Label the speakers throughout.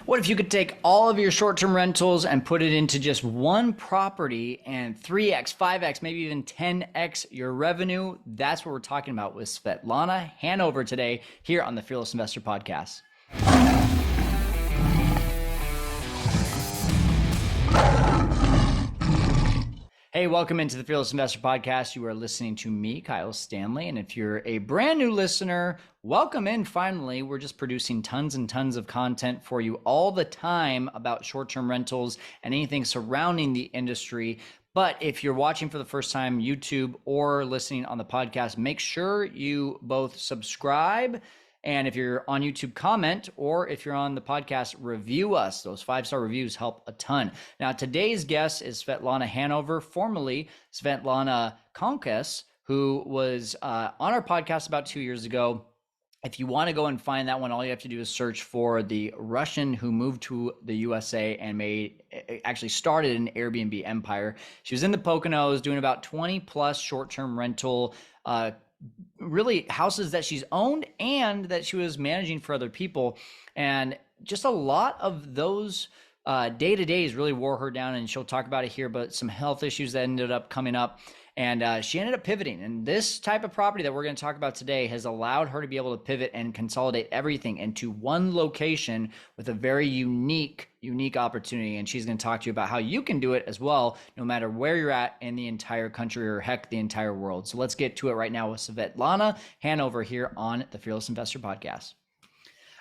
Speaker 1: What if you could take all of your short-term rentals and put it into just one property and 3x, 5x, maybe even 10x your revenue? That's what we're talking about with Svetlana Hanover today here on the Fearless Investor Podcast. Hey, welcome into the Fearless Investor Podcast. You are listening to me, Kyle Stanley. And if you're a brand new listener, welcome in finally. We're just producing tons and tons of content for you all the time about short-term rentals and anything surrounding the industry. But if you're watching for the first time, YouTube or listening on the podcast, make sure you both subscribe. And if you're on YouTube, comment, or if you're on the podcast, review us. Those 5-star reviews help a ton. Now, today's guest is Svetlana Hanover, formerly Svetlana Hanover, who was on our podcast about 2 years ago. If you want to go and find that one, all you have to do is search for the Russian who moved to the USA and actually started an Airbnb empire. She was in the Poconos doing about 20 plus short-term rental really houses that she's owned and that she was managing for other people. And just a lot of those day-to-days really wore her down, and she'll talk about it here, but some health issues that ended up coming up. And she ended up pivoting. And this type of property that we're going to talk about today has allowed her to be able to pivot and consolidate everything into one location with a very unique opportunity. And she's going to talk to you about how you can do it as well, no matter where you're at in the entire country or heck, the entire world. So let's get to it right now with Svetlana Hanover here on the Fearless Investor Podcast.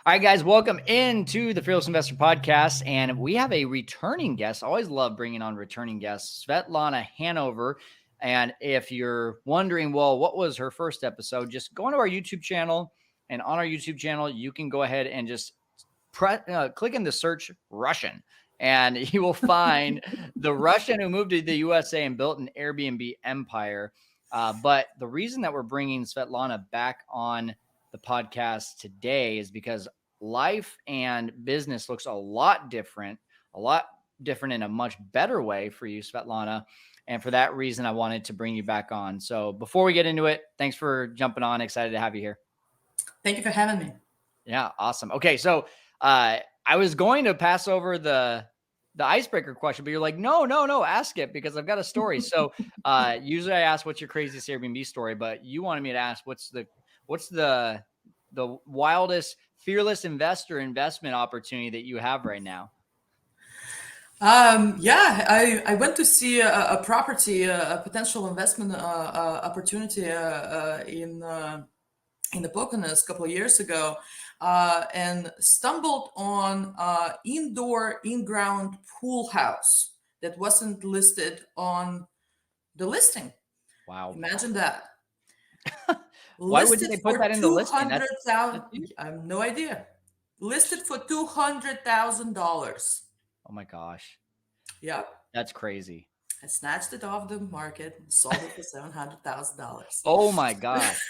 Speaker 1: All right, guys, welcome into the Fearless Investor Podcast. And we have a returning guest. I always love bringing on returning guests, Svetlana Hanover. And if you're wondering, well, what was her first episode, just go onto our YouTube channel. And on our YouTube channel, you can go ahead and just click in the search Russian. And you will find the Russian who moved to the USA and built an Airbnb empire. But the reason that we're bringing Svetlana back on the podcast today is because life and business looks a lot different in a much better way for you, Svetlana. And for that reason, I wanted to bring you back on. So before we get into it, thanks for jumping on. Excited to have you here.
Speaker 2: Thank you for having me.
Speaker 1: Yeah, awesome. Okay, so I was going to pass over the icebreaker question, but you're like, no, ask it because I've got a story. So usually I ask, what's your craziest Airbnb story? But you wanted me to ask, what's the wildest fearless investor investment opportunity that you have right now?
Speaker 2: I went to see a property, a potential investment opportunity in the Poconos a couple of years ago, and stumbled on indoor in-ground pool house that wasn't listed on the listing.
Speaker 1: Wow!
Speaker 2: Imagine that.
Speaker 1: Why would they put that in the listing?
Speaker 2: I have no idea. Listed for $200,000.
Speaker 1: Oh my gosh.
Speaker 2: Yep.
Speaker 1: That's crazy.
Speaker 2: I snatched it off the market and sold it for $700,000.
Speaker 1: Oh my gosh.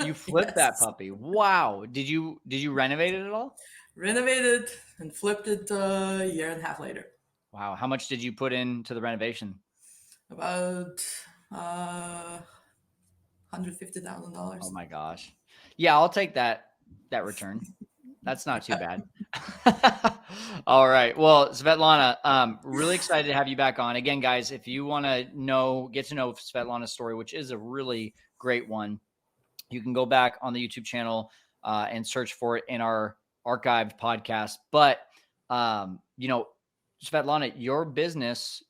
Speaker 1: You flipped
Speaker 2: Yes.
Speaker 1: that puppy. Wow. Did you renovate it at all?
Speaker 2: Renovated and flipped it a year and a half later.
Speaker 1: Wow. How much did you put into the renovation?
Speaker 2: About $150,000.
Speaker 1: Oh my gosh. Yeah, I'll take that return. That's not too bad. All right. Well, Svetlana, really excited to have you back on. Again, guys, if you want to get to know Svetlana's story, which is a really great one, you can go back on the YouTube channel and search for it in our archived podcast. But, Svetlana, your business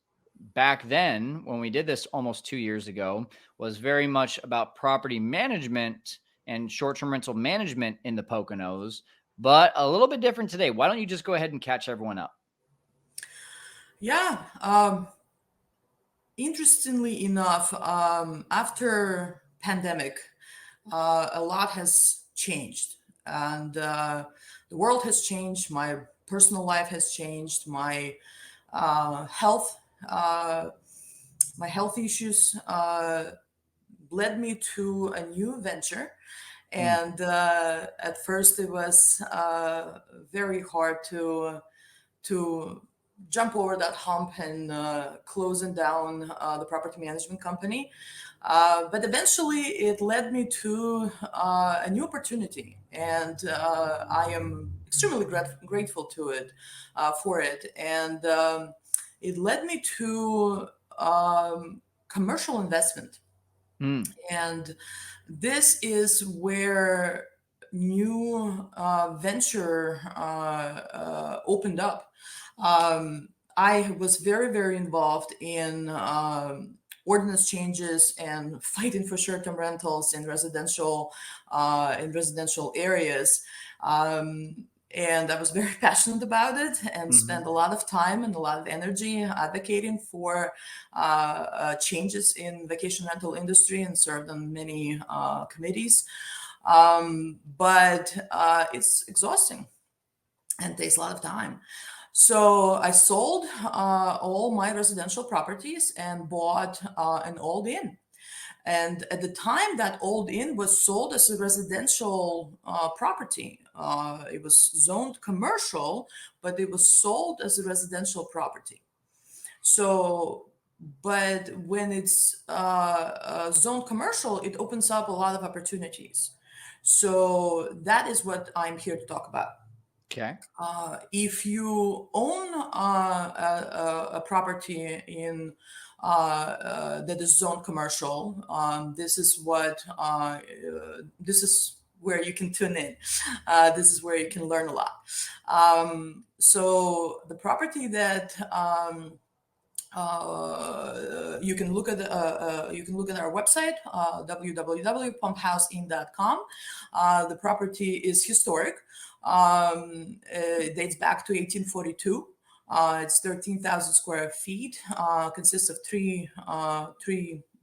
Speaker 1: back then, when we did this almost 2 years ago, was very much about property management and short-term rental management in the Poconos, but a little bit different today. Why don't you just go ahead and catch everyone up?
Speaker 2: Yeah. Interestingly enough, after pandemic, a lot has changed, and the world has changed. My personal life has changed. My health issues led me to a new venture. And at first it was very hard to jump over that hump and closing down the property management company. But eventually it led me to a new opportunity. And I am extremely grateful to it for it, and it led me to commercial investment.
Speaker 1: Mm.
Speaker 2: And this is where new venture opened up. I was very, very involved in ordinance changes and fighting for short-term rentals in residential areas. And I was very passionate about it and spent
Speaker 1: Hmm.
Speaker 2: a lot of time and a lot of energy advocating for changes in vacation rental industry and served on many committees. But it's exhausting and takes a lot of time. So I sold all my residential properties and bought an old inn. And at the time, that old inn was sold as a residential property. It was zoned commercial, but it was sold as a residential property. So, but when it's zoned commercial, it opens up a lot of opportunities. So that is what I'm here to talk about.
Speaker 1: Okay.
Speaker 2: If you own a property in that is zoned commercial, this is where you can tune in. This is where you can learn a lot. So the property that you can look at our website, www.pumphouseinc.com. The property is historic. It dates back to 1842. It's 13,000 square feet. Consists of three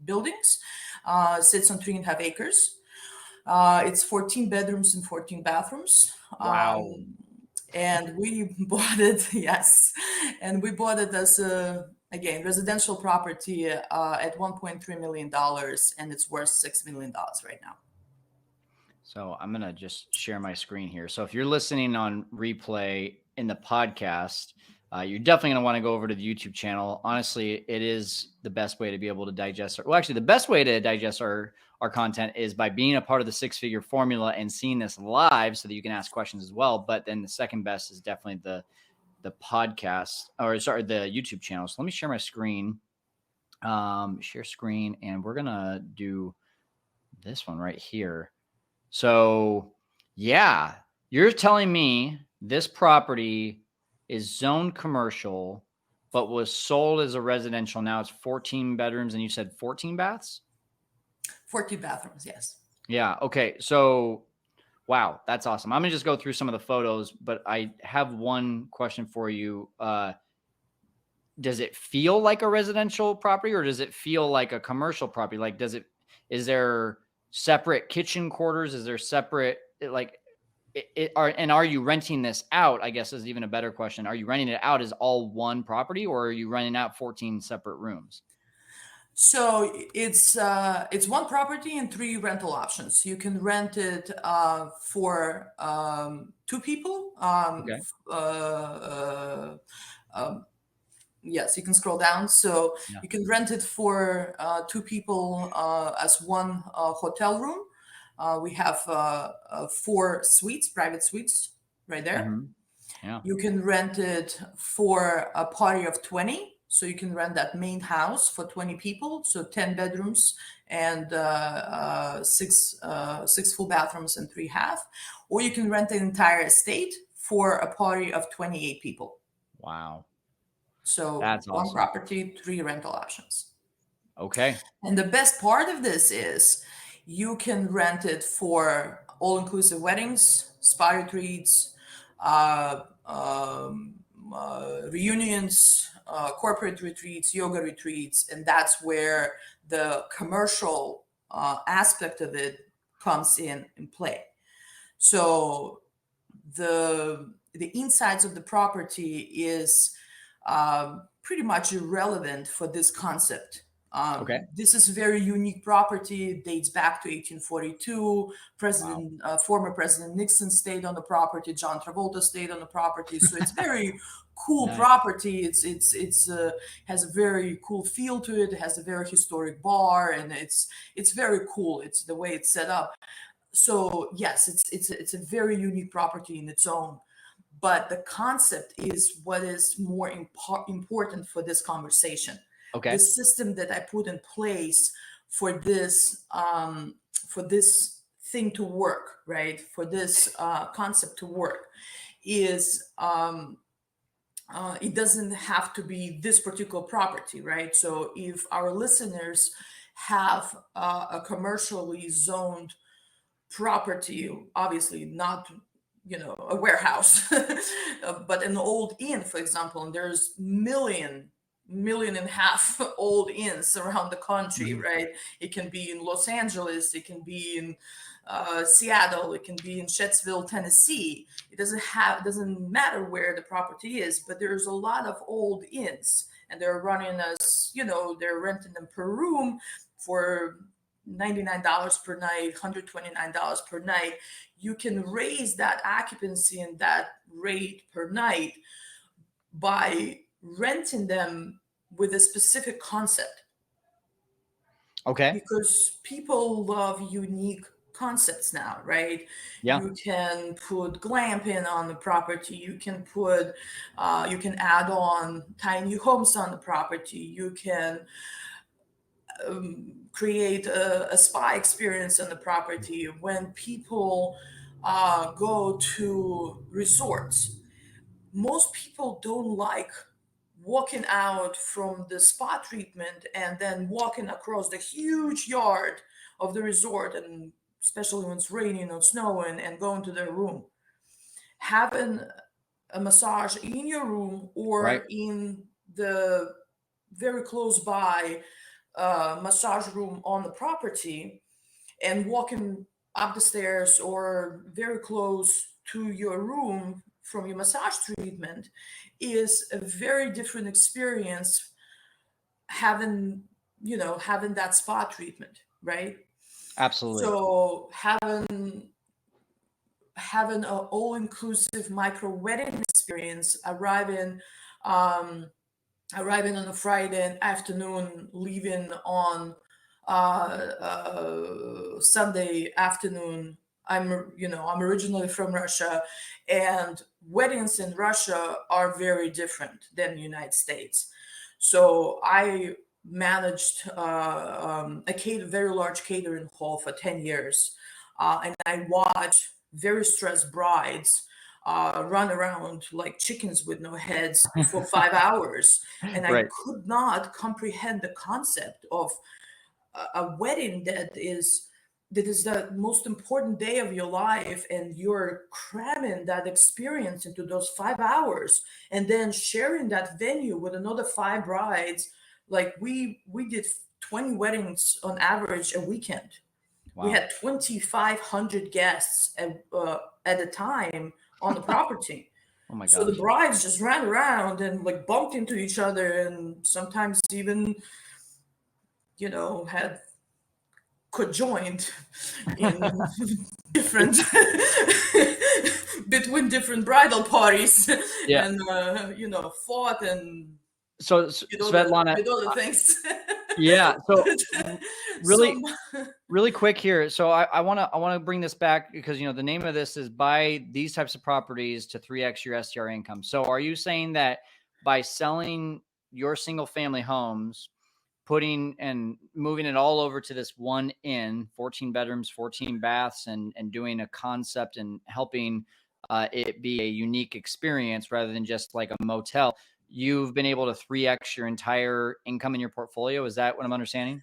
Speaker 2: buildings. Sits on 3.5 acres. It's 14 bedrooms and 14 bathrooms.
Speaker 1: Wow.
Speaker 2: And we bought it, yes, and we bought it as a, again, residential property at $1.3 million, and it's worth $6 million right now.
Speaker 1: So I'm going to just share my screen here. So if you're listening on replay in the podcast, you're definitely going to want to go over to the YouTube channel. Honestly, it is the best way to be able to digest well, actually, the best way to digest our content is by being a part of the six-figure formula and seeing this live so that you can ask questions as well. But then the second best is definitely the podcast, or sorry, the YouTube channel. So let me share my screen. Share screen, and we're going to do this one right here. So, yeah, you're telling me this property is zoned commercial, but was sold as a residential. Now it's 14 bedrooms, and you said 14 baths?
Speaker 2: 14 bathrooms, yes.
Speaker 1: Yeah. Okay. So, wow, that's awesome. I'm going to just go through some of the photos, but I have one question for you. Does it feel like a residential property, or does it feel like a commercial property? Like, is there separate kitchen quarters? Is there separate, like, are you renting this out? I guess is even a better question. Are you renting it out as all one property, or are you renting out 14 separate rooms?
Speaker 2: So it's one property and three rental options. You can rent it for two people.
Speaker 1: Okay.
Speaker 2: Yes, you can scroll down. So
Speaker 1: Yeah.
Speaker 2: you can rent it for two people as one hotel room. We have four suites, private suites, right there.
Speaker 1: Hmm. Yeah.
Speaker 2: You can rent it for a party of 20. So you can rent that main house for 20 people. So 10 bedrooms and six full bathrooms and three half. Or you can rent the entire estate for a party of 28 people.
Speaker 1: Wow.
Speaker 2: So
Speaker 1: That's
Speaker 2: one
Speaker 1: awesome.
Speaker 2: property, three rental options.
Speaker 1: Okay.
Speaker 2: And the best part of this is you can rent it for all-inclusive weddings, spa retreats, reunions, corporate retreats, yoga retreats, and that's where the commercial aspect of it comes in play. So the insides of the property is pretty much irrelevant for this concept.
Speaker 1: Okay.
Speaker 2: This is a very unique property. It dates back to 1842.
Speaker 1: Wow.
Speaker 2: Former President Nixon stayed on the property. John Travolta stayed on the property. So it's very cool
Speaker 1: Nice.
Speaker 2: property. It's has a very cool feel to it. It has a very historic bar, and it's very cool. It's the way it's set up. So yes, it's a very unique property in its own. but the concept is what is more important for this conversation.
Speaker 1: Okay.
Speaker 2: The system that I put in place for this thing to work, right? For this concept to work is it doesn't have to be this particular property, right? So if our listeners have a commercially zoned property, obviously not, a warehouse, but an old inn, for example, and there's million and a half old inns around the country,
Speaker 1: Mhm.
Speaker 2: right? It can be in Los Angeles, it can be in Seattle, it can be in Shettsville, Tennessee. It doesn't matter where the property is, but there's a lot of old inns, and they're running as, they're renting them per room for $99 per night, $129 per night. You can raise that occupancy and that rate per night by renting them with a specific concept,
Speaker 1: Okay.
Speaker 2: because people love unique concepts now, right?
Speaker 1: Yeah.
Speaker 2: You can put glamping on the property, you can put you can add on tiny homes on the property, you can create a spa experience on the property. When people go to resorts, most people don't like walking out from the spa treatment and then walking across the huge yard of the resort, and especially when it's raining or snowing, and going to their room. Having a massage in your room
Speaker 1: Right.
Speaker 2: or in the very close by massage room on the property, and walking up the stairs or very close to your room from your massage treatment is a very different experience, having having that spa treatment, right?
Speaker 1: Absolutely.
Speaker 2: So having an all-inclusive micro wedding experience, um, arriving on a Friday afternoon, leaving on Sunday afternoon. I'm originally from Russia, and weddings in Russia are very different than the United States. So I managed very large catering hall for 10 years, and I watched very stressed brides run around like chickens with no heads for 5 hours, and I
Speaker 1: Right.
Speaker 2: could not comprehend the concept of a wedding that is the most important day of your life, and you're cramming that experience into those 5 hours, and then sharing that venue with another five brides. Like we did 20 weddings on average a weekend. We
Speaker 1: Wow.
Speaker 2: had 2,500 guests at a time on the property.
Speaker 1: Oh my
Speaker 2: So the
Speaker 1: gosh.
Speaker 2: brides just ran around and like bumped into each other, and sometimes even, had conjoined in different between different bridal parties,
Speaker 1: Yeah.
Speaker 2: and fought and
Speaker 1: So Svetlana,
Speaker 2: did other things.
Speaker 1: yeah. So
Speaker 2: So
Speaker 1: really, really quick here. So I want to bring this back because the name of this is buy these types of properties to 3x your STR income. So are you saying that by selling your single family homes, putting and moving it all over to this one inn, 14 bedrooms, 14 baths, and doing a concept and helping it be a unique experience rather than just like a motel, you've been able to 3x your entire income in your portfolio? Is that what I'm understanding?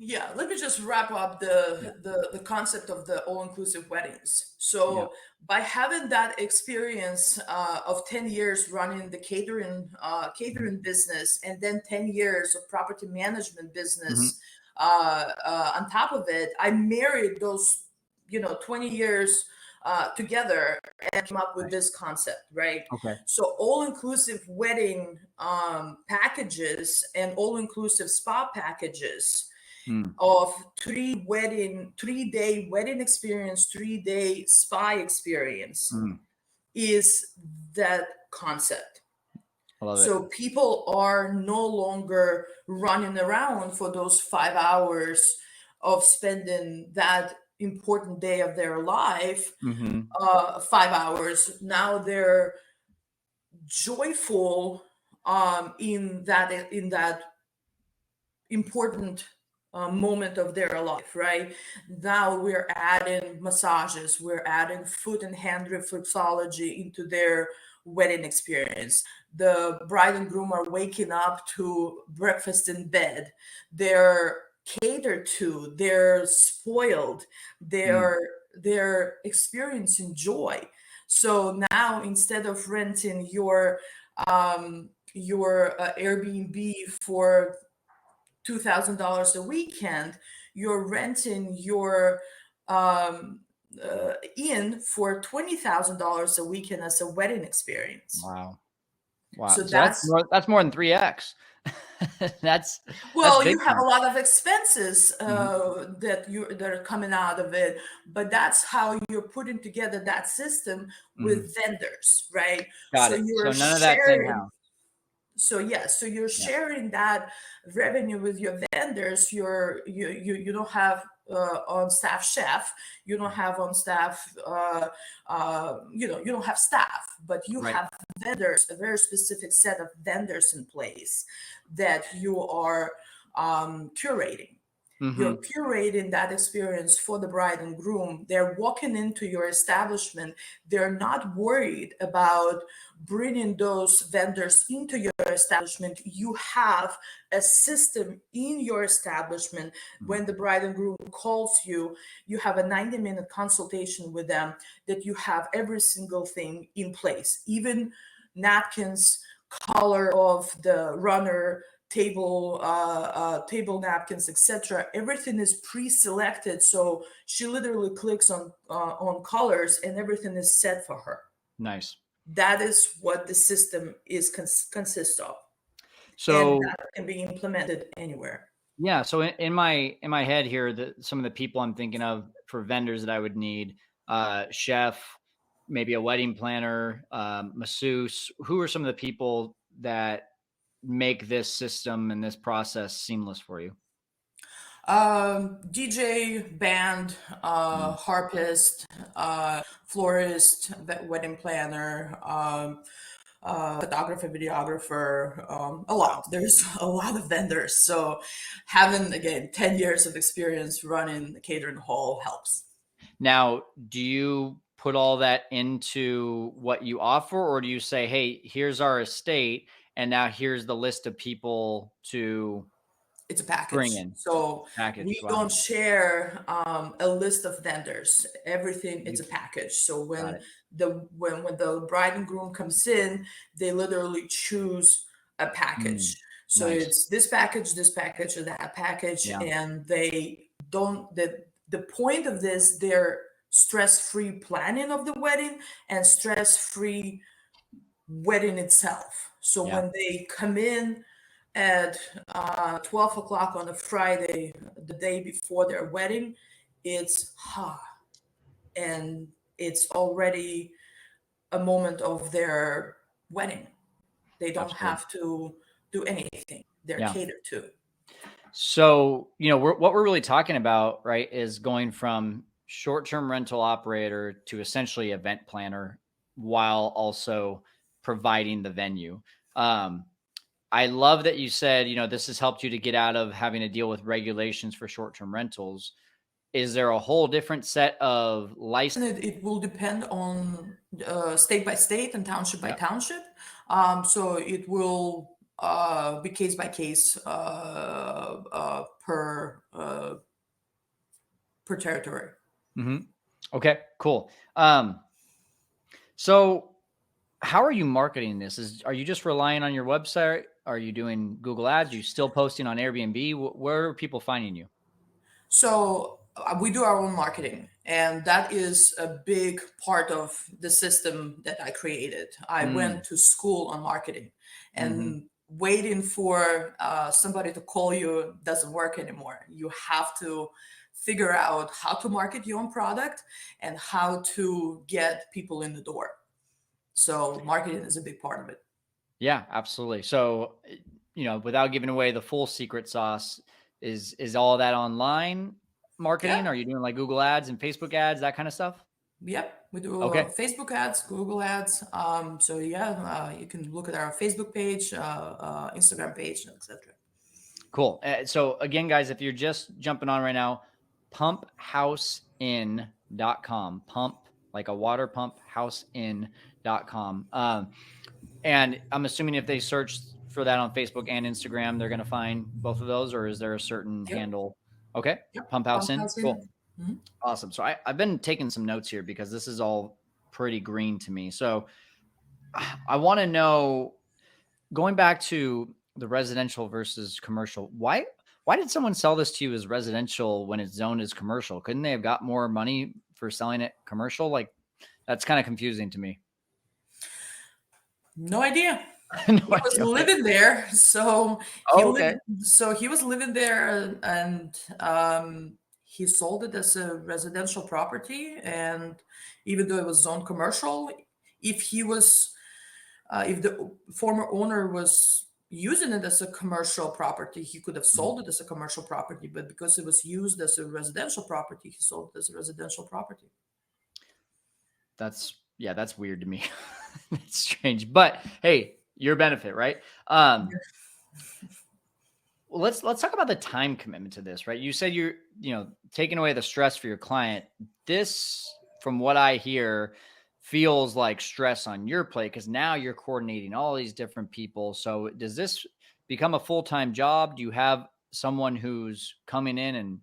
Speaker 2: yeah, let me just wrap up
Speaker 1: Yeah.
Speaker 2: the concept of the all-inclusive weddings.
Speaker 1: Yeah.
Speaker 2: So by having that experience of 10 years running the catering business, and then 10 years of property management
Speaker 1: Hmm.
Speaker 2: business on top of it, I married those 20 years together and came up with
Speaker 1: Nice.
Speaker 2: this concept, right?
Speaker 1: Okay.
Speaker 2: So all-inclusive wedding packages and all-inclusive spa packages
Speaker 1: Mm,
Speaker 2: of 3-day wedding experience, 3-day spa experience
Speaker 1: mm.
Speaker 2: is that concept.
Speaker 1: I love it.
Speaker 2: So people are no longer running around for those 5 hours of spending that important day of their life,
Speaker 1: Hmm.
Speaker 2: 5 hours. Now they're joyful in that important moment of their life, right? Now we're adding massages, we're adding foot and hand reflexology into their wedding experience. The bride and groom are waking up to breakfast in bed. They're catered to, they're spoiled,
Speaker 1: Mm.
Speaker 2: they're experiencing joy. So now instead of renting your Airbnb for $2,000 a weekend, you're renting your um, inn for $20,000 a weekend as a wedding experience.
Speaker 1: Wow. Wow.
Speaker 2: So
Speaker 1: So
Speaker 2: that's,
Speaker 1: that's more than 3x. that's
Speaker 2: well,
Speaker 1: big
Speaker 2: you have a
Speaker 1: time.
Speaker 2: lot of expenses
Speaker 1: Mhm.
Speaker 2: that are coming out of it, but that's how you're putting together that system
Speaker 1: Mhm.
Speaker 2: with vendors, right?
Speaker 1: Got
Speaker 2: So
Speaker 1: it.
Speaker 2: you're
Speaker 1: So none of that's in
Speaker 2: sharing.
Speaker 1: house.
Speaker 2: So yes, so you're
Speaker 1: Yeah.
Speaker 2: sharing that revenue with your vendors. You don't have on staff chef, you don't have on staff you don't have staff, but you
Speaker 1: Right.
Speaker 2: have vendors, a very specific set of vendors in place that you are curating. You're
Speaker 1: Hmm.
Speaker 2: curating that experience for the bride and groom. They're walking into your establishment. They're not worried about bringing those vendors into your establishment. You have a system in your establishment. When the bride and groom calls you, you have a 90-minute consultation with them that you have every single thing in place, even napkins, color of the runner, table napkins, etc. Everything is pre-selected, so she literally clicks on colors and everything is set for her.
Speaker 1: Nice.
Speaker 2: That is what the system is consists of, and
Speaker 1: So
Speaker 2: that can be implemented anywhere.
Speaker 1: yeah, so in my head here, some of the people I'm thinking of for vendors that I would need, chef, maybe a wedding planner, masseuse. Who are some of the people that make this system and this process seamless for you?
Speaker 2: DJ, band,
Speaker 1: Mm.
Speaker 2: harpist, florist, wedding planner, photographer, videographer, a
Speaker 1: Wow.
Speaker 2: lot. There's a lot of vendors. So having, again, 10 years of experience running the catering hall helps.
Speaker 1: Now, do you put all that into what you offer, or do you say, "Hey, here's our estate, and now here's the list of people to
Speaker 2: It's a
Speaker 1: bring
Speaker 2: package.
Speaker 1: in?"
Speaker 2: So
Speaker 1: Package.
Speaker 2: we
Speaker 1: Wow.
Speaker 2: don't share a list of vendors. Everything
Speaker 1: You
Speaker 2: it's a package. So
Speaker 1: got
Speaker 2: when
Speaker 1: it.
Speaker 2: the bride and groom comes in, they literally choose a
Speaker 1: Mm.
Speaker 2: package. So
Speaker 1: Nice.
Speaker 2: it's this package, or that package,
Speaker 1: Yeah.
Speaker 2: and they don't the point of this, they're stress-free planning of the wedding and stress-free wedding itself. So
Speaker 1: Yeah.
Speaker 2: when they come in at 12 o'clock on a Friday, the day before their wedding, it's and it's already a moment of their wedding. They don't
Speaker 1: Absolutely.
Speaker 2: have to do anything. They're
Speaker 1: Yeah.
Speaker 2: catered to.
Speaker 1: So, what we're really talking about, right, is going from short-term rental operator to essentially event planner while also providing the venue. Um, I love that you said, this has helped you to get out of having to deal with regulations for short-term rentals. Is there a whole different set of license?
Speaker 2: And it will depend on state by state and township by
Speaker 1: Yeah.
Speaker 2: township. So it will be case by case per territory.
Speaker 1: Hmm. Okay, cool. So how are you marketing this? Are you just relying on your website? Are you doing Google Ads? Are you still posting on Airbnb? Where are people finding you?
Speaker 2: So we do our own marketing, and that is a big part of the system that I created. I
Speaker 1: Mm,
Speaker 2: went to school on marketing,
Speaker 1: hmm.
Speaker 2: and waiting for somebody to call you doesn't work anymore. You have to figure out how to market your own product and how to get people in the door. So marketing is a big part of it.
Speaker 1: Yeah, absolutely. So, without giving away the full secret sauce, is all that online
Speaker 2: Yeah.
Speaker 1: marketing? Are you doing like Google Ads and Facebook ads, that kind of stuff?
Speaker 2: Yep. We do
Speaker 1: Okay.
Speaker 2: Facebook ads, Google ads. So yeah, you can look at our Facebook page, Instagram page, etc.
Speaker 1: Cool. So again, guys, if you're just jumping on right now, pumpHouseIn.com. Pump, like a water pump, housein.com. And I'm assuming if they search for that on Facebook and Instagram, they're going to find both of those, or is there a certain
Speaker 2: Yep,
Speaker 1: handle? Okay.
Speaker 2: yep.
Speaker 1: Pump House
Speaker 2: Pump
Speaker 1: In.
Speaker 2: house
Speaker 1: Cool.
Speaker 2: in. Mhm.
Speaker 1: Awesome. So I've been taking some notes here because this is all pretty green to me. So I want to know, going back to the residential versus commercial, why did someone sell this to you as residential when it's zoned as commercial? Couldn't they have got more money for selling it commercial? Like, that's kind of confusing to me.
Speaker 2: No idea.
Speaker 1: No
Speaker 2: He was
Speaker 1: idea. Okay.
Speaker 2: living there, so he
Speaker 1: Oh,
Speaker 2: lived.
Speaker 1: okay.
Speaker 2: So he was living there, and he sold it as a residential property. And even though it was zoned commercial, if he was, if the former owner was using it as a commercial property, he could have
Speaker 1: Mhm.
Speaker 2: sold it as a commercial property. But because it was used as a residential property, he sold it as a residential property.
Speaker 1: That's weird to me. It's strange, but hey, your benefit, right? Um, well, let's talk about the time commitment to this, right? You said you're taking away the stress for your client. This, from what I hear, feels like stress on your plate because now you're coordinating all these different people. So does this become a full-time job? Do you have someone who's coming in and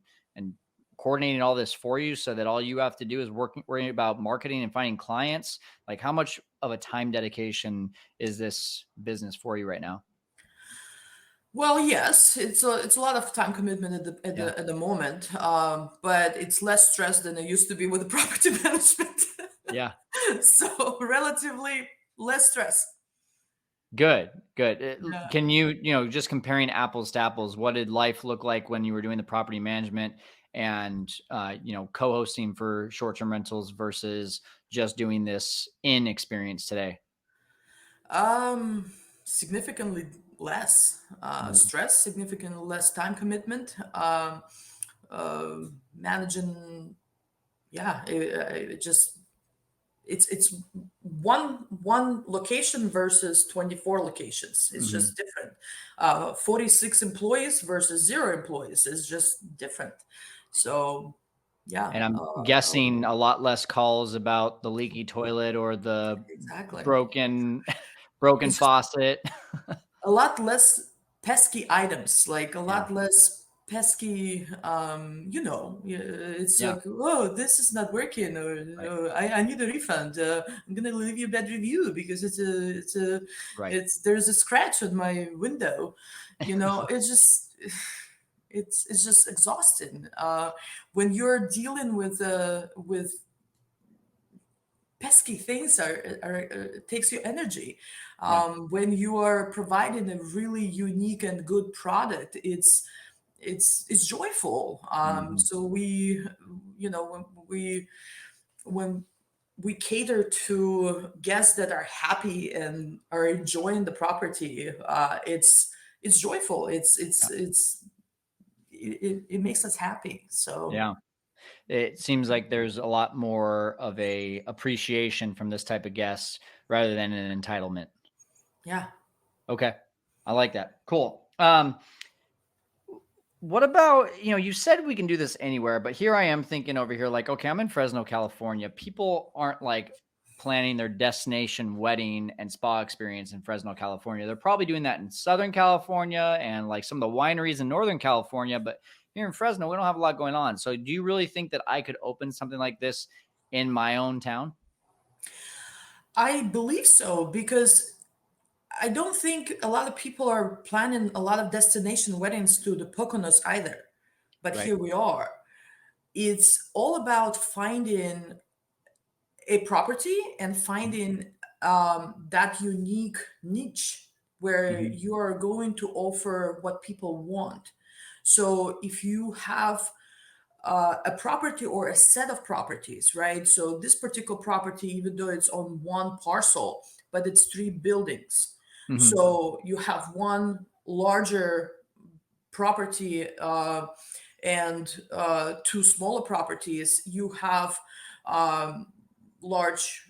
Speaker 1: coordinating all this for you so that all you have to do is worrying about marketing and finding clients? Like, how much of a time dedication is this business for you right now?
Speaker 2: Well, yes, it's a lot of time commitment
Speaker 1: Yeah.
Speaker 2: at the moment, but it's less stress than it used to be with the property management.
Speaker 1: Yeah.
Speaker 2: So relatively less stress.
Speaker 1: Good, good.
Speaker 2: Yeah.
Speaker 1: Can you just comparing apples to apples, what did life look like when you were doing the property management and, co-hosting for short-term rentals versus just doing this in experience today?
Speaker 2: Um, Significantly less
Speaker 1: Mhm.
Speaker 2: stress, significantly less time commitment. Uh, Managing, yeah, it just it's one location versus 24 locations. It's
Speaker 1: Mhm.
Speaker 2: just different. 46 employees versus 0 employees is just different. So yeah,
Speaker 1: And I'm guessing a lot less calls about the leaky toilet or the
Speaker 2: exactly.
Speaker 1: broken broken
Speaker 2: It's just
Speaker 1: faucet.
Speaker 2: a lot less pesky items, like a
Speaker 1: Yeah,
Speaker 2: lot less pesky, it's
Speaker 1: yeah,
Speaker 2: like, oh, this is not working, or
Speaker 1: right,
Speaker 2: I need a refund. I'm gonna leave you a bad review because
Speaker 1: right.
Speaker 2: it's there's a scratch on my window. It's just it's just exhausting when you're dealing with pesky things are takes your energy.
Speaker 1: Yeah,
Speaker 2: When you are providing a really unique and good product, it's joyful.
Speaker 1: mhm,
Speaker 2: So when we cater to guests that are happy and are enjoying the property, it's joyful.
Speaker 1: yeah,
Speaker 2: It makes us happy. So
Speaker 1: yeah. It seems like there's a lot more of a appreciation from this type of guest rather than an entitlement.
Speaker 2: yeah.
Speaker 1: Okay. I like that. Cool. What about, you said we can do this anywhere, but here I am thinking over here, like, okay, I'm in Fresno, California. People aren't like planning their destination wedding and spa experience in Fresno, California. They're probably doing that in Southern California and like some of the wineries in Northern California. But here in Fresno, we don't have a lot going on. So do you really think that I could open something like this in my own town?
Speaker 2: I believe so because I don't think a lot of people are planning a lot of destination weddings to the Poconos either. But
Speaker 1: Right.
Speaker 2: here we are. It's all about finding a property and finding that unique niche where
Speaker 1: Mm-hmm.
Speaker 2: you are going to offer what people want. So if you have a property or a set of properties, right? So this particular property, even though it's on one parcel, but it's 3 buildings.
Speaker 1: Mm-hmm.
Speaker 2: So you have one larger property and 2 smaller properties. You have um, large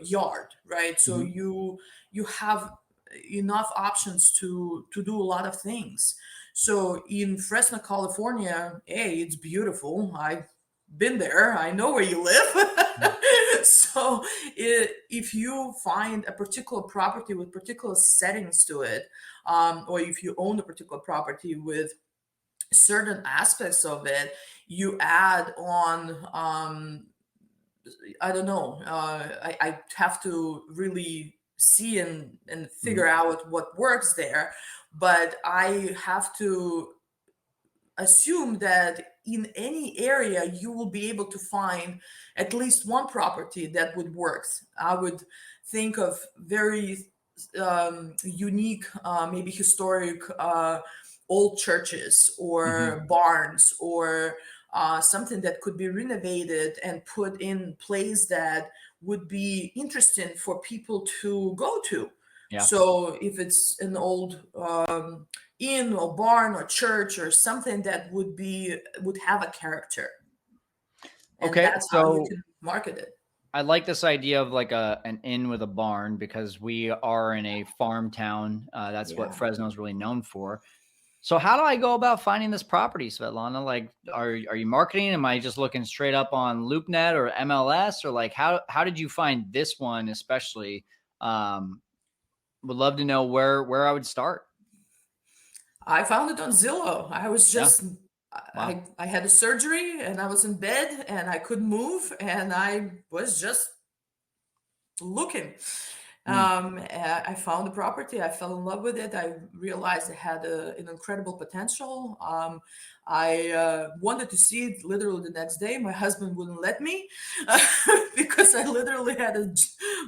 Speaker 2: yard, right? So
Speaker 1: Mhm.
Speaker 2: you have enough options to do a lot of things. So in Fresno, California, hey, it's beautiful. I've been there. I know where you live. So if you find a particular property with particular settings to it, or if you own a particular property with certain aspects of it, you add on. I don't know. I have to really see and
Speaker 1: Mhm.
Speaker 2: figure out what works there, but I have to assume that in any area you will be able to find at least one property that would work. I would think of very unique, maybe historic old churches
Speaker 1: Mhm.
Speaker 2: or barns or something that could be renovated and put in place that would be interesting for people to go to.
Speaker 1: Yeah.
Speaker 2: So if it's an old inn or barn or church or something that would have a character, and
Speaker 1: Okay.
Speaker 2: that's how you
Speaker 1: So
Speaker 2: can market it.
Speaker 1: I like this idea of like an inn with a barn because we are in a farm town. That's what
Speaker 2: Yeah.
Speaker 1: Fresno is really known for. So how do I go about finding this property, Svetlana? Like, are you marketing? Am I just looking straight up on LoopNet or MLS, or like how did you find this one especially? Um, would love to know where I would start.
Speaker 2: I found it on Zillow. I was
Speaker 1: Yeah.
Speaker 2: just
Speaker 1: Wow.
Speaker 2: I had a surgery and I was in bed and I couldn't move and I was just looking.
Speaker 1: Hmm.
Speaker 2: I found the property. I fell in love with it. I realized it had an incredible potential. I wanted to see it literally the next day. My husband wouldn't let me because I literally had a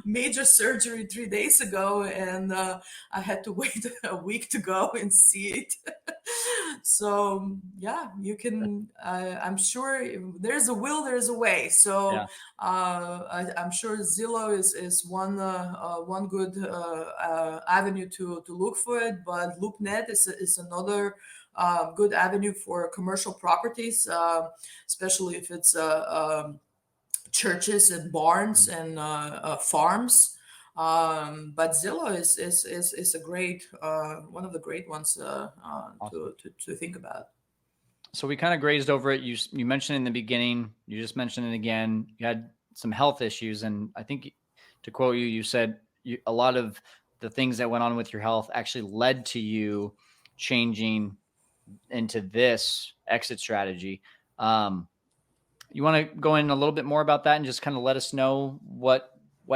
Speaker 2: major surgery 3 days ago, and I had to wait a week to go and see it. So yeah, you can. I'm sure if there's a will, there's a way. So
Speaker 1: Yeah.
Speaker 2: I'm sure Zillow is one good avenue to look for it, but LoopNet is another good avenue for commercial properties, especially if it's churches and barns and farms. But Zillow is a great one of the great ones
Speaker 1: Awesome.
Speaker 2: to think about.
Speaker 1: So we kind of grazed over it. You mentioned in the beginning, you just mentioned it again. You had some health issues, and I think to quote you, you said a lot of the things that went on with your health actually led to you changing into this exit strategy. Um, you want to go in a little bit more about that and just kind of let us know what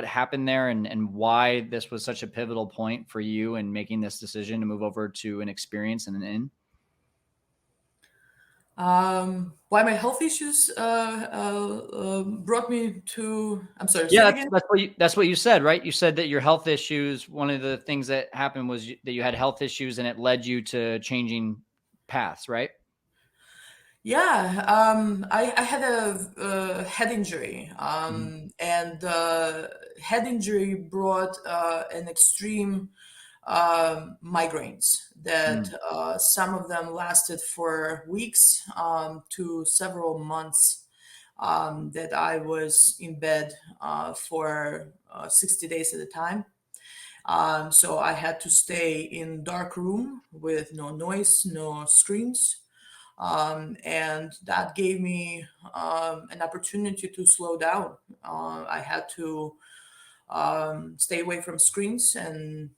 Speaker 1: happened there and why this was such a pivotal point for you in making this decision to move over to an experience and an inn?
Speaker 2: Why my health issues brought me to. I'm sorry. Say
Speaker 1: Yeah,
Speaker 2: it
Speaker 1: that's
Speaker 2: again.
Speaker 1: that's what you said, right? You said that your health issues, one of the things that happened was that you had health issues and it led you to changing paths, right?
Speaker 2: Yeah, I had a head injury,
Speaker 1: Mhm.
Speaker 2: and head injury brought an extreme migraines that
Speaker 1: Mm.
Speaker 2: some of them lasted for weeks to several months. That I was in bed for 60 days at a time. So I had to stay in dark room with no noise, no screens, and that gave me an opportunity to slow down. I had to stay away from screens and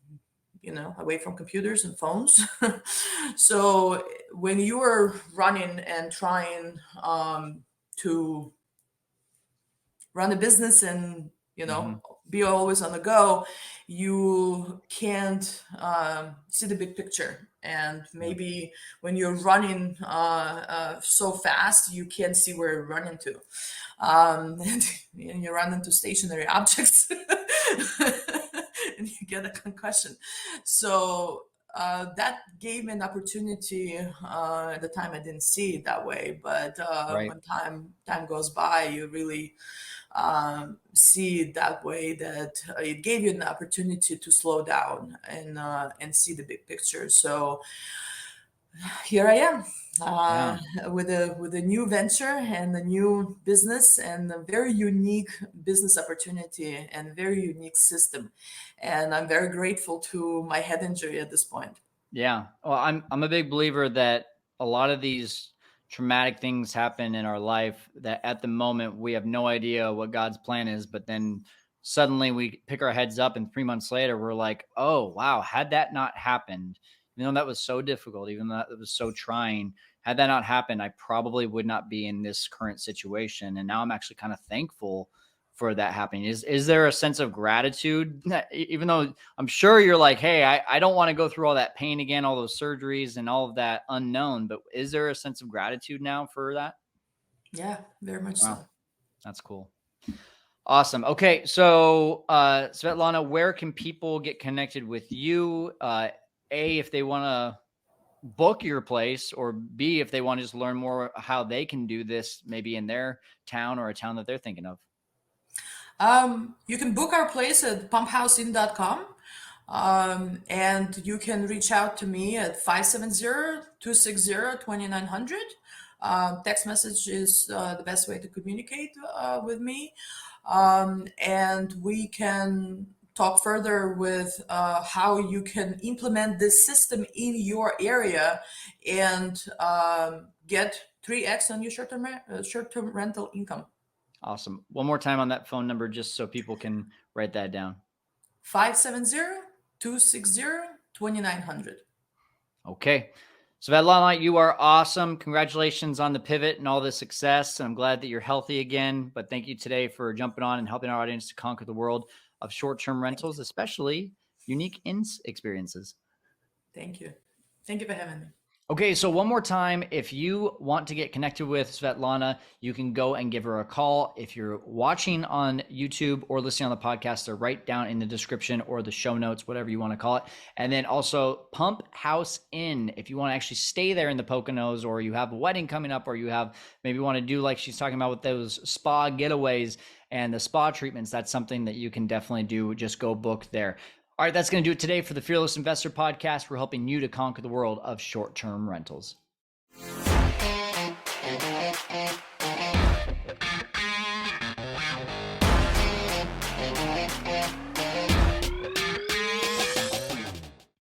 Speaker 2: away from computers and phones. So when you are running and trying to run a business and
Speaker 1: Mhm.
Speaker 2: be always on the go, you can't see the big picture, and
Speaker 1: Yeah.
Speaker 2: maybe when you're running so fast you can't see where you're running to, and you run into stationary objects and you get a concussion. So that gave me an opportunity. At the time I didn't see it that way, but
Speaker 1: Right.
Speaker 2: when time goes by you really see it that way, that it gave you an opportunity to slow down and see the big picture. So here I am
Speaker 1: Yeah.
Speaker 2: with a new venture and a new business and a very unique business opportunity and very unique system. And I'm very grateful to my head injury at this point.
Speaker 1: Yeah. Well, I'm a big believer that a lot of these traumatic things happen in our life that at the moment we have no idea what God's plan is, but then suddenly we pick our heads up and 3 months later we're like, oh wow, had that not happened, that was so difficult, even though that was so trying, had that not happened, I probably would not be in this current situation. And now I'm actually kind of thankful for that happening. Is there a sense of gratitude, even though I'm sure you're like, hey, I don't want to go through all that pain again, all those surgeries and all of that unknown, but is there a sense of gratitude now for that?
Speaker 2: Yeah, very much
Speaker 1: Wow,
Speaker 2: so.
Speaker 1: that's cool. Awesome. Okay, so Svetlana, where can people get connected with you? A, if they want to book your place, or B, if they want to just learn more how they can do this maybe in their town or a town that they're thinking of.
Speaker 2: You can book our place at pumphouseinn.com. And you can reach out to me at 570-260-2900. Text message is the best way to communicate with me. And we can talk further with how you can implement this system in your area and get 3x on your short-term rental income.
Speaker 1: Awesome. One more time on that phone number, just so people can write that down.
Speaker 2: 570-260-2900.
Speaker 1: Okay. Svetlana, you are awesome. Congratulations on the pivot and all the success. I'm glad that you're healthy again. But thank you today for jumping on and helping our audience to conquer the world of short-term rentals, especially unique experiences.
Speaker 2: Thank you. Thank you for having me.
Speaker 1: Okay, so one more time, if you want to get connected with Svetlana, you can go and give her a call. If you're watching on YouTube or listening on the podcast, they're right down in the description or the show notes, whatever you want to call it. And then also Pump House Inn, if you want to actually stay there in the Poconos, or you have a wedding coming up, or you have maybe want to do like she's talking about with those spa getaways and the spa treatments, that's something that you can definitely do. Just go book there. All right, that's going to do it today for the Fearless Investor Podcast. We're helping you to conquer the world of short-term rentals.